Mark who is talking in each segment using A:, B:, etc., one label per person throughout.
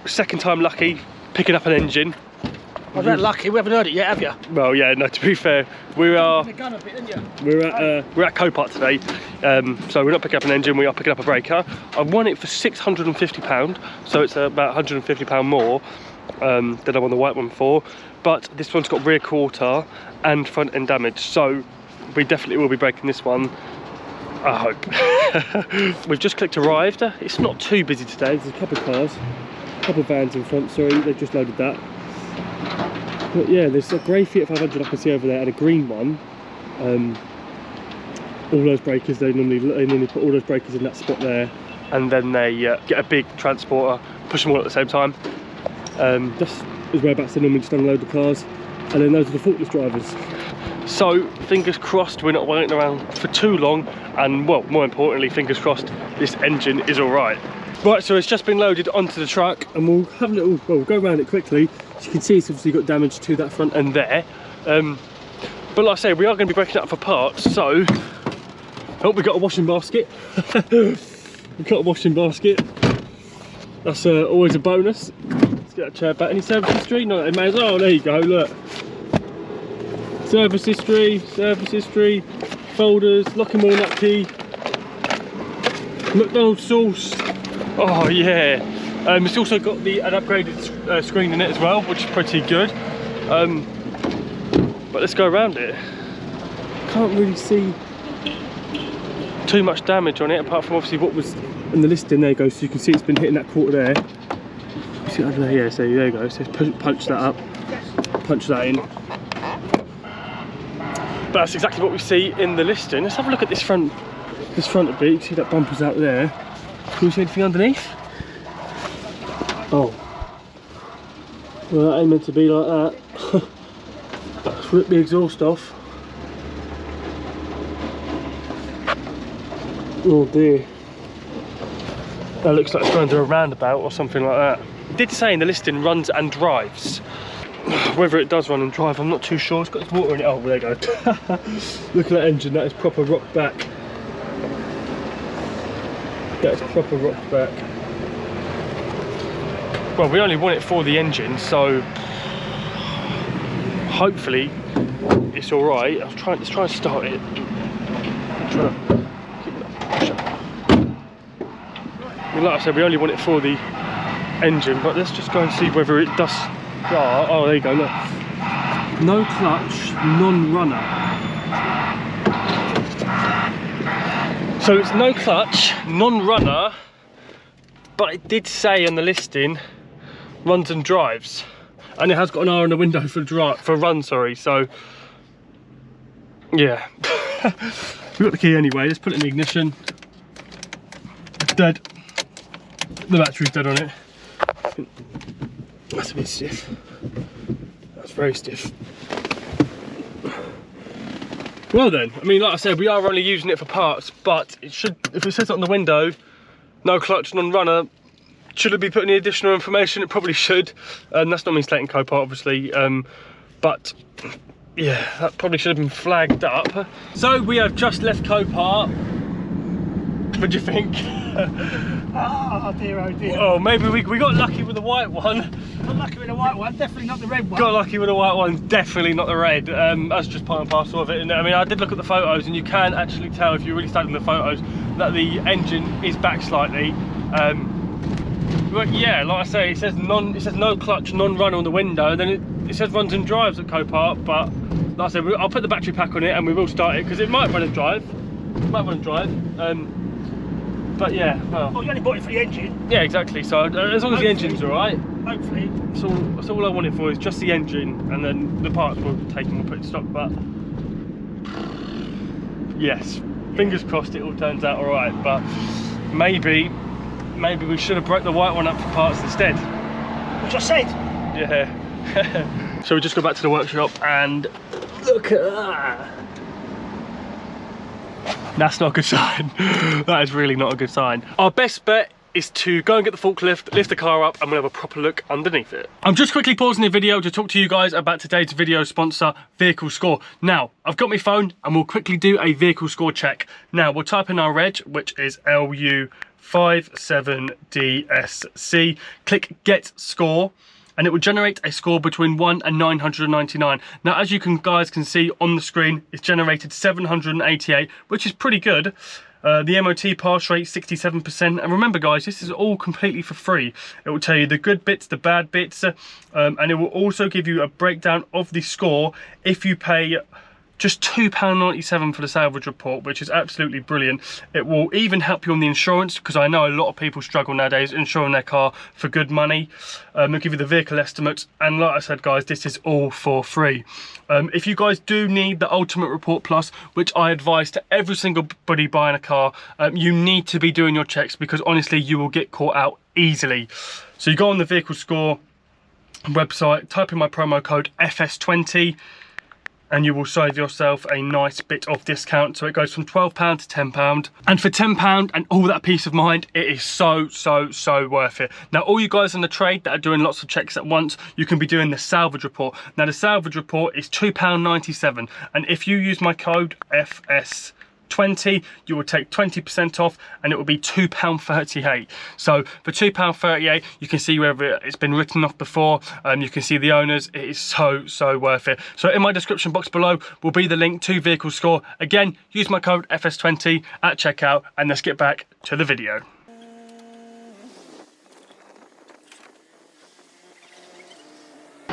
A: second time lucky picking up an engine.
B: I was that lucky, we haven't heard it yet, have you?
A: Well, yeah, no, to be fair, we're at Copart today, so we're not picking up an engine, we are picking up a breaker. I won it for £650, so it's about £150 more than I won the white one for, but this one's got rear quarter and front end damage, so we definitely will be breaking this one, I hope. We've just clicked arrived. It's not too busy today, there's a couple of cars, a couple of vans in front, sorry, they've just loaded that. But yeah, there's a grey Fiat 500 I can see over there and a green one. All those breakers, they normally put all those breakers in that spot there, and then they get a big transporter, push them all at the same time. That's whereabouts they normally just unload the cars, and then those are the forklift drivers. So fingers crossed we're not waiting around for too long, and well, more importantly, fingers crossed this engine is all right. Right, so it's just been loaded onto the truck, and we'll have a little, well, we'll go around it quickly. As you can see, it's obviously got damage to that front end there. But like I say, we are going to be breaking it up for parts, so... Oh, we got a washing basket. We've got a washing basket. That's always a bonus. Let's get that chair back. Any service history? No, it may as well. Oh, there you go, look. Service history, folders, locking wheel nut key, McDonald's sauce. Oh yeah. It's also got an upgraded screen in it as well, which is pretty good. But let's go around it. Can't really see too much damage on it, apart from obviously what was in the listing. There you go, so you can see it's been hitting that quarter there. See under there, yeah, so there you go. So punch that up, punch that in. But that's exactly what we see in the listing. Let's have a look at this front a bit. You can see that bumper's out there. Can you see anything underneath? Oh. Well, that ain't meant to be like that. Let's rip the exhaust off. Oh dear. That looks like it's going to a roundabout or something like that. It did say in the listing runs and drives. Whether it does run and drive, I'm not too sure. It's got its water in it. Oh, there you go. Look at that engine, that is proper rocked back. That is proper rocked back. Well, we only want it for the engine, so hopefully it's all right. Let's try and start it. Like I said, we only want it for the engine, but let's just go and see whether it does. Oh, there you go, look. No clutch, non-runner. So it's no clutch, non-runner, but it did say on the listing, runs and drives. And it has got an R in the window for run, sorry, so yeah. We've got the key anyway, let's put it in the ignition. It's dead. The battery's dead on it. That's a bit stiff. That's very stiff. Well then, I mean, like I said, we are only using it for parts, but it should, if it says it on the window, no clutch, non-runner, should it be putting any additional information? It probably should. And that's not me slating Copart, obviously, but yeah, that probably should have been flagged up. So we have just left Copart. What do you think?
B: Oh dear, oh dear.
A: Oh, maybe we got lucky with the white one.
B: Got lucky with the white one, definitely not the red one.
A: Got lucky with the white one, definitely not the red. That's just part and parcel of it. And I mean, I did look at the photos, and you can actually tell if you really study the photos that the engine is back slightly. But yeah, like I say, it says no clutch, non-runner on the window. Then it says runs and drives at Copart. But like I said, I'll put the battery pack on it, and we will start it because it might run and drive. It might run and drive. But yeah, well.
B: Oh, you only bought it for the engine.
A: Yeah, exactly. So as long as the engine's all right.
B: Hopefully.
A: That's all I want it for, is just the engine, and then the parts we'll take and we'll put in stock. But yes, fingers crossed it all turns out all right. But maybe we should have broke the white one up for parts instead.
B: Which I said.
A: Yeah. So we just go back to the workshop and look at that. That's not a good sign. That is really not a good sign. Our best bet is to go and get the forklift, lift the car up, and we'll have a proper look underneath it. I'm just quickly pausing the video to talk to you guys about today's video sponsor, Vehicle Score. Now, I've got my phone and we'll quickly do a vehicle score check. Now, we'll type in our reg, which is LU57DSC, click Get Score, and it will generate a score between 1 and 999. Now, as you guys can see on the screen, it's generated 788, which is pretty good. The MOT pass rate 67%, and remember guys, this is all completely for free. It will tell you the good bits, the bad bits, and it will also give you a breakdown of the score if you pay just £2.97 for the salvage report, which is absolutely brilliant. It will even help you on the insurance, because I know a lot of people struggle nowadays insuring their car for good money. It'll give you the vehicle estimates, and like I said guys, this is all for free. If you guys do need the Ultimate Report Plus, which I advise to every single buddy buying a car, you need to be doing your checks, because honestly you will get caught out easily. So you go on the Vehicle Score website, type in my promo code FS20, and you will save yourself a nice bit of discount. So it goes from £12 to £10. And for £10 and all that peace of mind, it is so worth it. Now, all you guys in the trade that are doing lots of checks at once, you can be doing the salvage report. Now, the salvage report is £2.97. And if you use my code FS20, you will take 20% off, and it will be £2.38. So for £2.38, you can see whether it's been written off before. You can see the owners. It is so worth it. So in my description box below will be the link to Vehicle Score. Again, use my code FS20 at checkout, and let's get back to the video.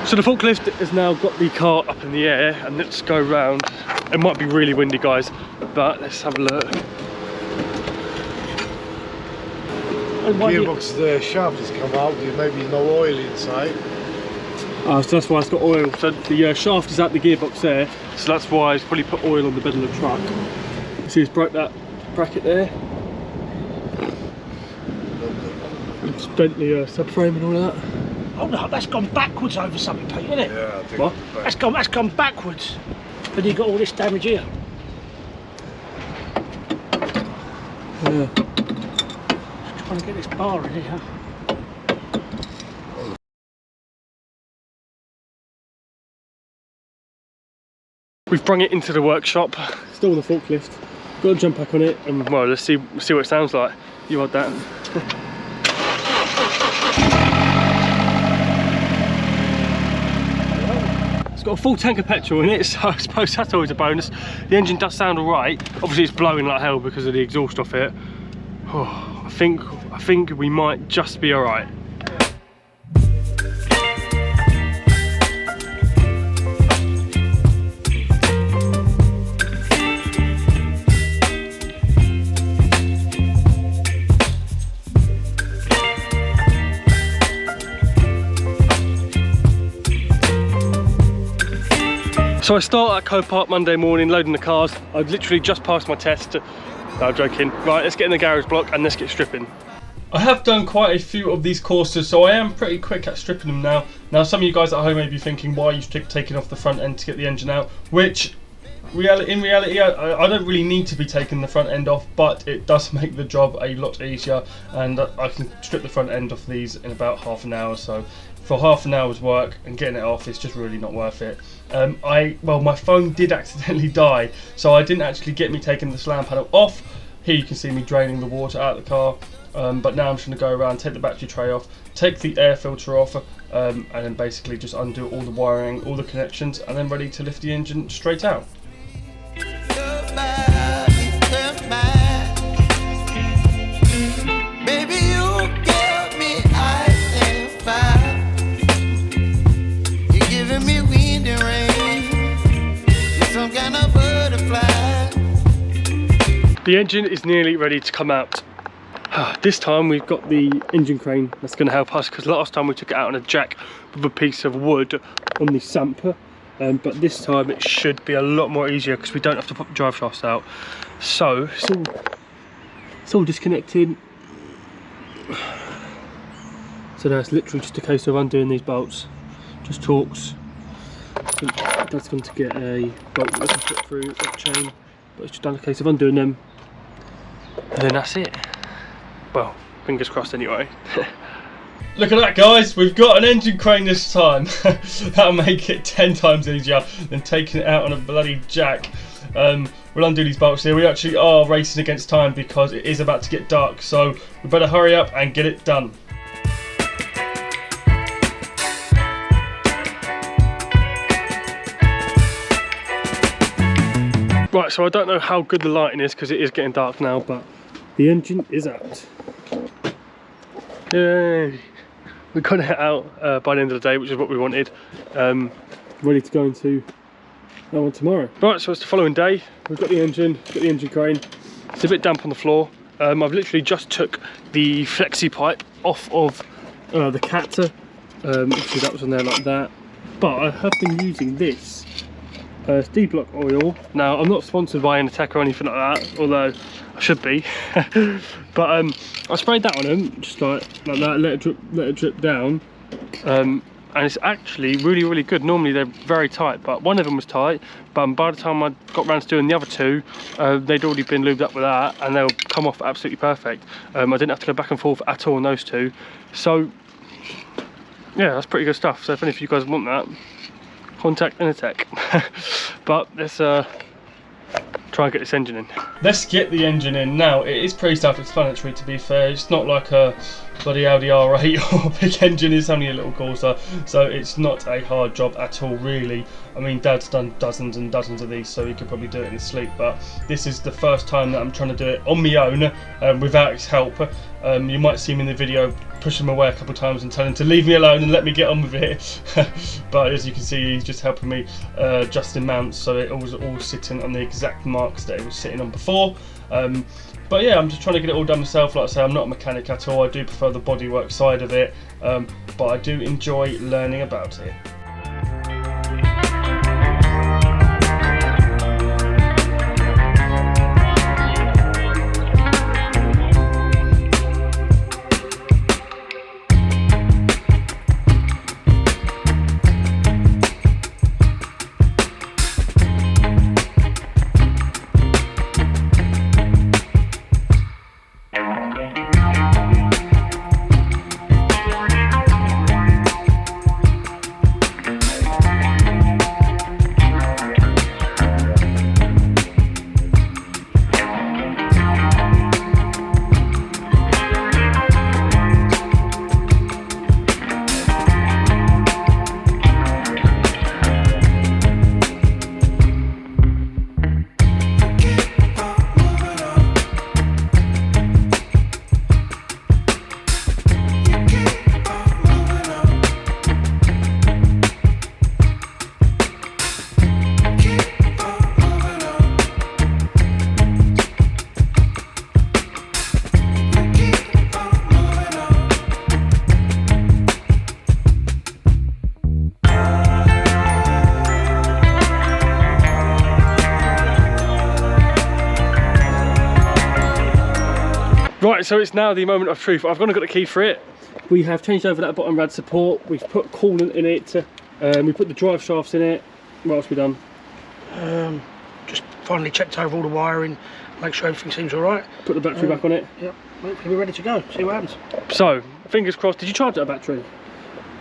A: So the forklift has now got the car up in the air, and let's go round. It might be really windy guys, but let's have a look.
C: The gearbox, the shaft has come out, there's maybe no oil inside.
A: So that's why it's got oil. So the shaft is at the gearbox there, so that's why it's probably put oil on the bed of the truck. You see it's broke that bracket there. It's bent the subframe and all that.
B: Oh no, that's gone backwards over something, Pete, isn't it?
C: Yeah, I think
A: what?
B: That's gone backwards. And you got all this damage here.
A: Yeah.
B: Just trying to get this bar in here.
A: We've brung it into the workshop. Still on the forklift. Got to jump back on it, and well, let's see what it sounds like. You want that? Got a full tank of petrol in it, so I suppose that's always a bonus. The engine does sound alright. Obviously it's blowing like hell because of the exhaust off it. Oh, I think we might just be alright. So I start at Co-Park Monday morning, loading the cars. I've literally just passed my test. No, I'm joking. Right, let's get in the garage block and let's get stripping. I have done quite a few of these Corsas, so I am pretty quick at stripping them now. Now, some of you guys at home may be thinking, why are you taking off the front end to get the engine out? Which, in reality, I don't really need to be taking the front end off, but it does make the job a lot easier, and I can strip the front end off these in about half an hour. So for half an hour's work and getting it off, it's just really not worth it. Well, my phone did accidentally die, so I didn't actually get me taking the slam panel off. Here you can see me draining the water out of the car, but now I'm just going to go around, take the battery tray off, take the air filter off, and then basically just undo all the wiring, all the connections, and then ready to lift the engine straight out. The engine is nearly ready to come out. This time we've got the engine crane that's going to help us, because last time we took it out on a jack with a piece of wood on the samper, but this time it should be a lot more easier because we don't have to put the drive shafts out. So it's all disconnected. So now it's literally just a case of undoing these bolts, just Torx. So that's going to get a bolt that we can put through that chain, but it's just done a case of undoing them, and then that's it. Well, fingers crossed anyway. Look at that, guys, we've got an engine crane this time. That'll make it 10 times easier than taking it out on a bloody jack. We'll undo these bolts here. We actually are racing against time because it is about to get dark, so we better hurry up and get it done. Right, so I don't know how good the lighting is because it is getting dark now, but the engine is out. Yay! We got it out by the end of the day, which is what we wanted. Ready to go into that one tomorrow. Right, so it's the following day. We've got the engine crane. It's a bit damp on the floor. I've literally just took the flexi pipe off of the captor. Obviously that was on there like that. But I have been using this D-block oil. Now, I'm not sponsored by Enertech or anything like that, although I should be. But I sprayed that on them, just like that, let it drip down. And it's actually really good. Normally they're very tight, but one of them was tight, but by the time I got around to doing the other two, they'd already been lubed up with that, and they'll come off absolutely perfect. I didn't have to go back and forth at all on those two. So yeah, that's pretty good stuff. So if any of you guys want that, contact Enertech. But let's try and get this engine in. Let's get the engine in. Now, it is pretty self-explanatory, to be fair. It's not like a bloody Audi R8 or a big engine. It's only a little Corsa, so it's not a hard job at all, really. I mean, Dad's done dozens and dozens of these, so he could probably do it in his sleep, but this is the first time that I'm trying to do it on my own, without his help. You might see him in the video push him away a couple of times and tell him to leave me alone and let me get on with it. But as you can see, he's just helping me adjusting mounts, so it was all sitting on the exact marks that it was sitting on before. But yeah, I'm just trying to get it all done myself. Like I say, I'm not a mechanic at all. I do prefer the bodywork side of it, but I do enjoy learning about it. Right, so it's now the moment of truth. I've gone and got the key for it. We have changed over that bottom rad support. We've put coolant in it. We put the drive shafts in it. What else have we done?
B: Just finally checked over all the wiring, make sure everything seems all right.
A: Put the battery back on it.
B: Yep, we're ready to go. See what happens.
A: So, fingers crossed. Did you charge that battery?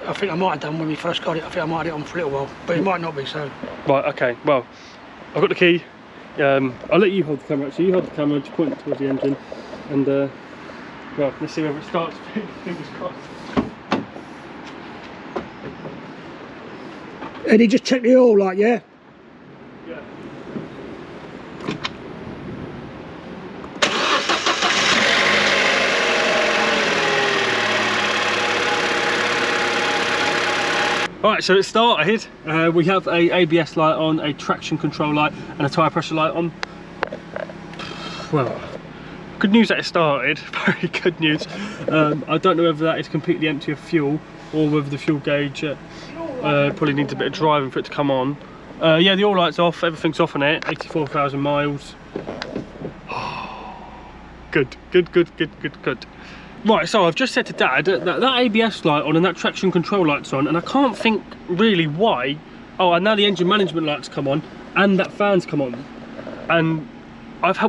B: I think I might have done when we first got it. I think I might have it on for a little while, but it might not be so.
A: Right, okay. Well, I've got the key. I'll let you hold the camera. Actually, you hold the camera, just point it towards the engine. And well, let's see whether it starts. Fingers crossed.
B: Eddie, just check the oil light, yeah?
A: Yeah. Right, so it started. We have a ABS light on, a traction control light, and a tyre pressure light on. Well, good news that it started. Very good news. I don't know whether that is completely empty of fuel or whether the fuel gauge probably needs a bit of driving for it to come on. Yeah, the oil light's off, everything's off on it. 84,000 miles. Good. Right, so I've just said to Dad that ABS light on and that traction control light's on, and I can't think really why. Oh, and now the engine management light's come on and that fan's come on. And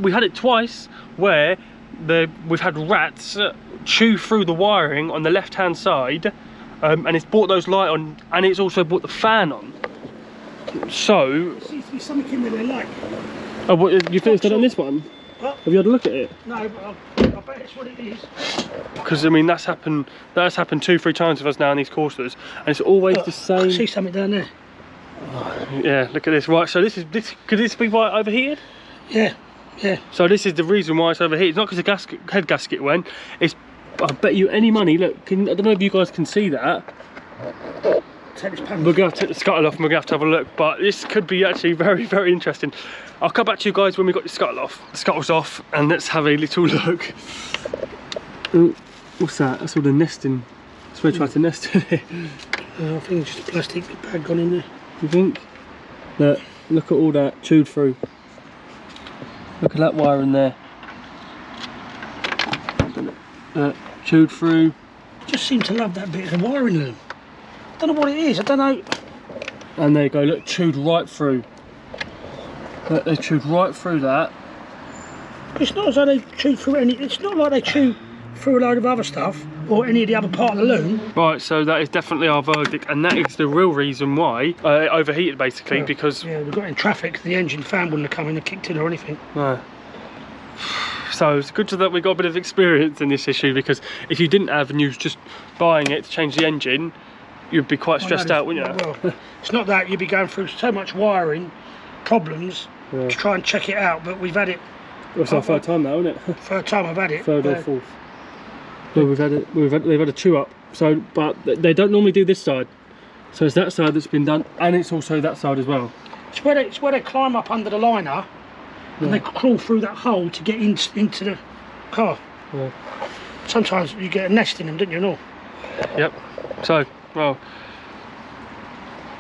A: we had it twice where we've had rats chew through the wiring on the left-hand side, and it's brought those light on, and it's also brought the fan on. So,
B: There seems to be something in there they like.
A: oh, what, you finished it on this one?
B: What?
A: Have you had a look at it?
B: No, but I bet it's what it is.
A: Because I mean that's happened 2-3 times with us now in these Corsas, and it's always
B: Look,
A: the
B: I can
A: same.
B: see something down there.
A: Yeah, look at this. Right, so could this be why it overheated?
B: Yeah, yeah.
A: So this is the reason why it's overheated. It's not because the head gasket went. It's, I bet you any money. Look, I don't know if you guys can see that.
B: Take this panel.
A: We're gonna have to take the scuttle off and we're gonna have to have a look. But this could be actually very, very interesting. I'll come back to you guys when we got the scuttle off. The scuttle's off, and let's have a little look. Ooh, what's that? That's all the nesting. That's where I tried to nest in it.
B: I think it's just a plastic bag gone in there.
A: You think? Look at all that chewed through. Look at that wire in there. Chewed through.
B: Just seem to love that bit of the wiring loom. Don't know what it is. I don't know.
A: And there you go. Look, chewed right through. Look, they chewed right through that.
B: It's not as though they chew through any. It's not like they chew through a load of other stuff or any of the other part of the loom.
A: Right, so that is definitely our verdict, and that is the real reason why it overheated, basically, because...
B: Yeah, we got in traffic, the engine fan wouldn't have come in and kicked in or anything.
A: No. So it's good that we got a bit of experience in this issue, because if you didn't have and you was just buying it to change the engine, you'd be quite stressed out, wouldn't you?
B: Well, it's not that, you'd be going through so much wiring problems to try and check it out, but we've had it.
A: Well, it's our third time now, isn't it?
B: Third time I've had it.
A: Third or fourth. Well, they've had a chew up. So, but they don't normally do this side. So it's that side that's been done, and it's also that side as well.
B: It's where they climb up under the liner, and they crawl through that hole to get into the car.
A: Yeah.
B: Sometimes you get a nest in them, don't you? And all.
A: Yep. So, well,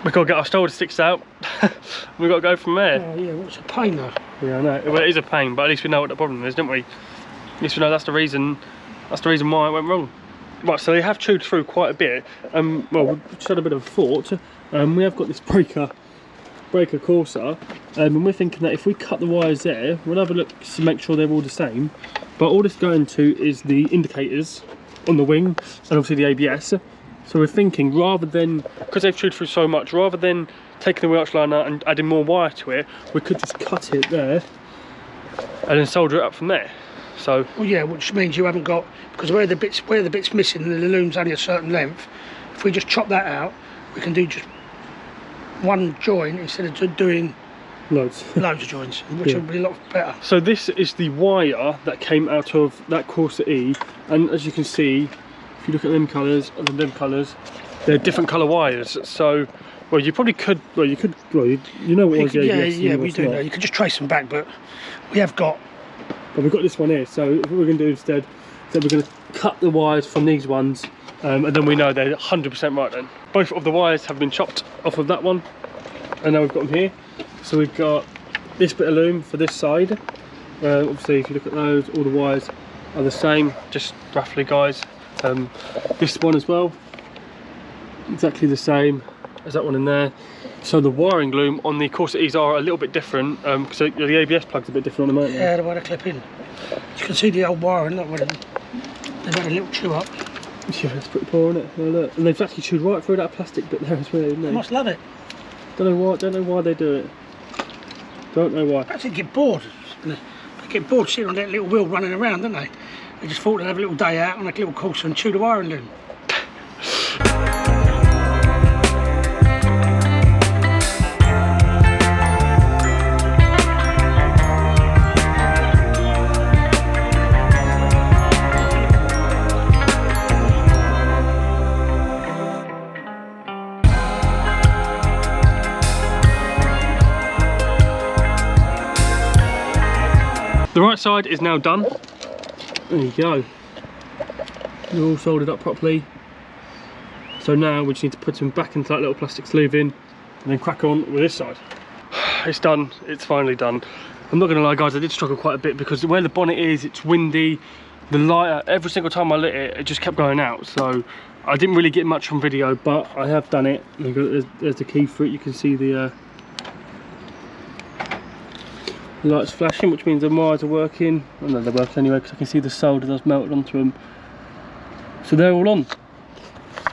A: we've got to get our shoulder sticks out. We've got to go from there.
B: Oh yeah, what's a pain though?
A: Yeah, I know. Well, it is a pain, but at least we know what the problem is, don't we? At least we know that's the reason. That's the reason why it went wrong. Right, so they have chewed through quite a bit. Well, we just had a bit of a thought. We have got this breaker Corsa, and we're thinking that if we cut the wires there, we'll have a look to make sure they're all the same. But all this going to is the indicators on the wing, and obviously the ABS. So we're thinking, rather than, because they've chewed through so much, rather than taking the wheel arch liner and adding more wire to it, we could just cut it there and then solder it up from there. So,
B: well, yeah, which means you haven't got, because where the bit's missing and the loom's only a certain length, if we just chop that out, we can do just one join instead of doing
A: loads
B: of joints, which will be a lot better.
A: So this is the wire that came out of that Corsa E, and as you can see, if you look at them colours and them colours, they're different colour wires. So, well, you probably could, well, you know what was ABS.
B: Yeah, we do know. You could just trace them back, but we have got.
A: But we've got this one here, so what we're going to do instead is that we're going to cut the wires from these ones, and then we know they're 100% right then. Both of the wires have been chopped off of that one, and now we've got them here. So we've got this bit of loom for this side. Obviously, if you look at those, all the wires are the same, just roughly, guys. This one as well, exactly the same as that one in there. So the wiring loom on the Corsa E's are a little bit different, because the ABS plug's a bit different on the motor.
B: Yeah, the way they clip in. You can see the old wiring, look, they've had a little chew up.
A: Yeah, it's pretty poor, isn't it? Oh, look. And they've actually chewed right through that plastic bit there as well, isn't they?
B: I must love it.
A: Don't know why they do it. Don't know why.
B: Perhaps they get bored. They get bored sitting on that little wheel running around, don't they? They just thought they'd have a little day out on a little Corsa and chew the wiring loom.
A: The right side is now done. There you go. They're all soldered up properly. So now we just need to put them back into that little plastic sleeve in and then crack on with this side. It's done, it's finally done. I'm not gonna lie, guys, I did struggle quite a bit because where the bonnet is, it's windy. The lighter, every single time I lit it, it just kept going out. So I didn't really get much on video, but I have done it. There's the key for it. You can see the Lights flashing, which means the wires are working. Oh no, they're working anyway because I can see the solder that's melted onto them. So they're all on.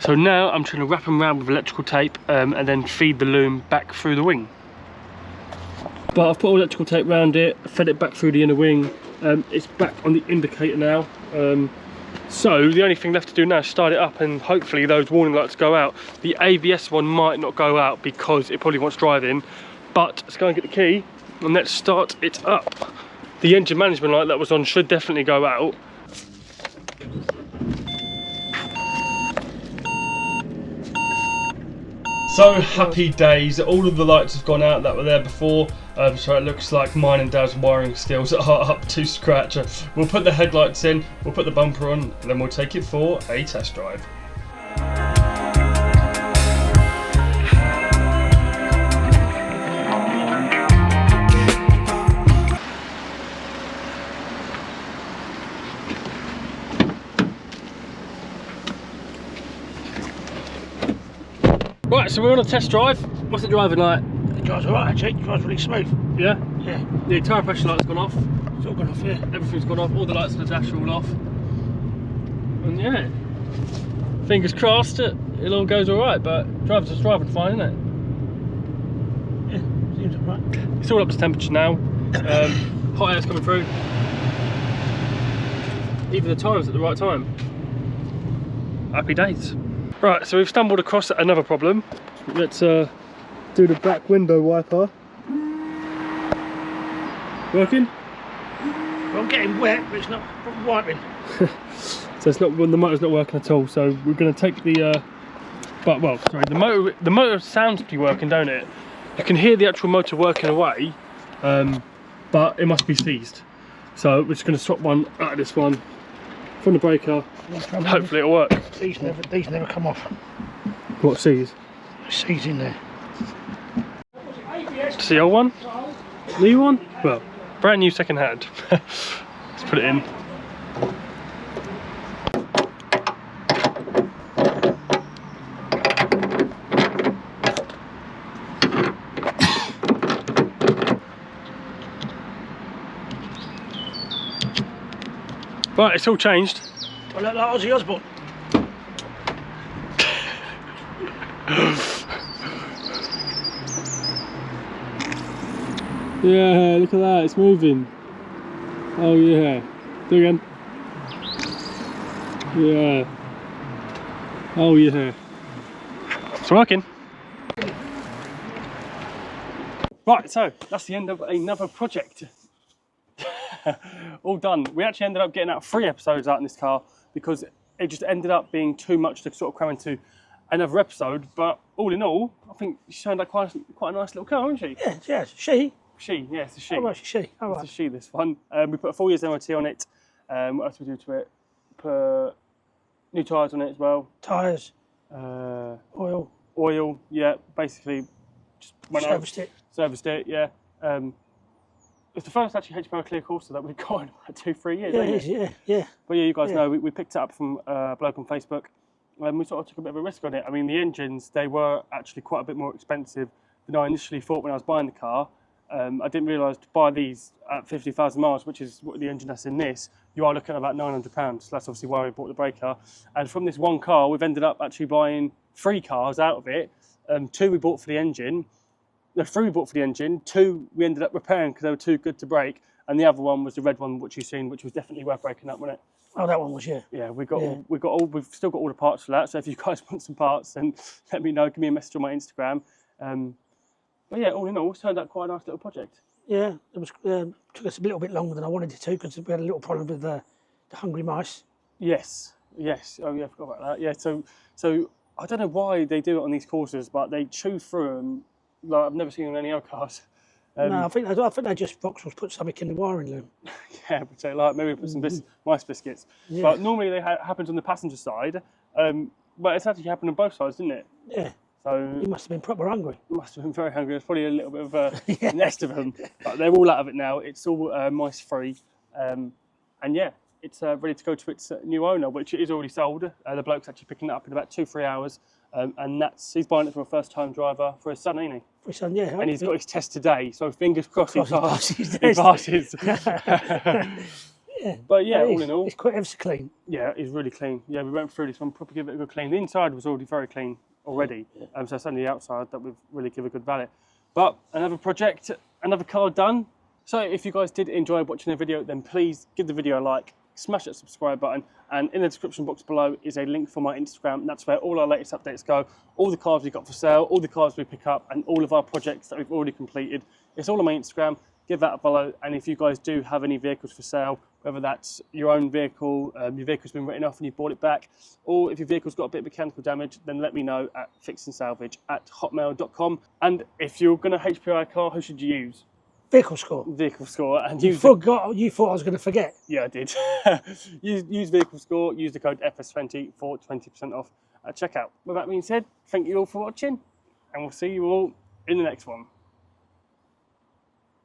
A: So now I'm trying to wrap them around with electrical tape and then feed the loom back through the wing. But I've put all electrical tape around it, fed it back through the inner wing. It's back on the indicator now. So the only thing left to do now is start it up and hopefully those warning lights go out. The ABS one might not go out because it probably wants driving, but let's go and get the key and let's start it up. The engine management light that was on should definitely go out. So happy days, all of the lights have gone out that were there before, so it looks like mine and Dad's wiring skills are up to scratch. We'll put the headlights in, we'll put the bumper on, and then we'll take it for a test drive. Right, so we're on a test drive. What's it driving like?
B: It drives alright actually, it drives really smooth.
A: Yeah?
B: Yeah.
A: The tyre pressure light's gone off.
B: It's all gone off, yeah.
A: Everything's gone off, all the lights on the dash are all off. And yeah, fingers crossed it all goes alright, but driving fine, isn't
B: it? Yeah, seems alright.
A: It's all up to temperature now. Hot air's coming through. Even the time's at the right time. Happy days. Right, so we've stumbled across another problem. Let's do the back window wiper. Working?
B: Well, I'm getting wet, but it's not wiping.
A: So it's not, the motor's not working at all. So we're going to take the, the motor sounds to be working, don't it? You can hear the actual motor working away, but it must be seized. So we're just going to swap one out of this one from the breaker. Hopefully it'll work.
B: These never come off.
A: What seize?
B: Seize in there.
A: It's the old one? New one? Well, brand new second hand. Let's put it in. Right, it's all changed.
B: I look like Ozzy Osbourne.
A: Yeah, look at that, it's moving. Oh yeah. Do again. Yeah. Oh yeah. It's working. Right, so that's the end of another project. All done. We actually ended up getting out 3 episodes out in this car because it just ended up being too much to sort of cram into another episode. But all in all, I think she turned out quite a nice little car, isn't she?
B: Yeah, yeah, she.
A: She, yeah, it's a she.
B: Oh, right, she. Oh, right.
A: It's a she, this one. We put a 4 years MOT on it. What else did we do to it? Put new tyres on it as well.
B: Tyres.
A: Oil, yeah, basically just went serviced it, yeah. It's the first actually HPL clear Corsa that we've got in about 2-3 years, isn't it?
B: Yeah.
A: But yeah, you guys know, we picked it up from a bloke on Facebook and we sort of took a bit of a risk on it. I mean, the engines, they were actually quite a bit more expensive than I initially thought when I was buying the car. I didn't realise to buy these at 50,000 miles, which is what the engine that's in this, you are looking at about £900. So that's obviously why we bought the breaker. And from this one car, we've ended up actually buying 3 cars out of it. 2 we bought for the engine. The 3 we bought for the engine, 2 we ended up repairing because they were too good to break, and the other one was the red one which you've seen, which was definitely worth breaking up, wasn't it?
B: Oh, that one was, yeah.
A: Yeah, we've still got all the parts for that. So if you guys want some parts, then let me know. Give me a message on my Instagram. But yeah, all in all, it's turned out quite a nice little project.
B: Yeah, it was took us a little bit longer than I wanted it to because we had a little problem with the hungry mice.
A: Yes. Oh yeah, I forgot about that. Yeah, so I don't know why they do it on these courses, but they chew through them like I've never seen on any other cars.
B: No, I think they just Vauxhall put something in the wiring loom.
A: Yeah, so like maybe put some mice biscuits. Yeah. But normally they happens on the passenger side, but it's actually happened on both sides, didn't it?
B: Yeah.
A: So
B: he must have been proper hungry.
A: Must have been very hungry. There's probably a little bit of a nest of them, but they're all out of it now. It's all mice free, and yeah, it's ready to go to its new owner, which is already sold. The bloke's actually picking it up in about 2-3 hours. and he's buying it for a first-time driver for his son, ain't he?
B: For his son, yeah.
A: And he's got his test today, so fingers crossed he passes.
B: Yeah.
A: But yeah, all in all,
B: it's quite ever so clean.
A: Yeah, it's really clean. Yeah, we went through this one, probably give it a good clean. The inside was already very clean already, so it's only the outside that we've really give a good valet. But another project, another car done. So if you guys did enjoy watching the video, then please give the video a like, smash that subscribe button, and in the description box below is a link for my Instagram. That's where all our latest updates go, all the cars we've got for sale, all the cars we pick up, and all of our projects that we've already completed. It's all on my Instagram. Give that a follow, and if you guys do have any vehicles for sale, whether that's your own vehicle, your vehicle's been written off and you bought it back, or if your vehicle's got a bit of mechanical damage, then let me know at fixandsalvage@hotmail.com. And if you're going to HPI a car, who should you use?
B: Vehicle Score.
A: Vehicle Score. And
B: You forgot. You thought I was going to forget.
A: Yeah, I did. use Vehicle Score, use the code FS20 for 20% off at checkout. With that being said, thank you all for watching, and we'll see you all in the next one.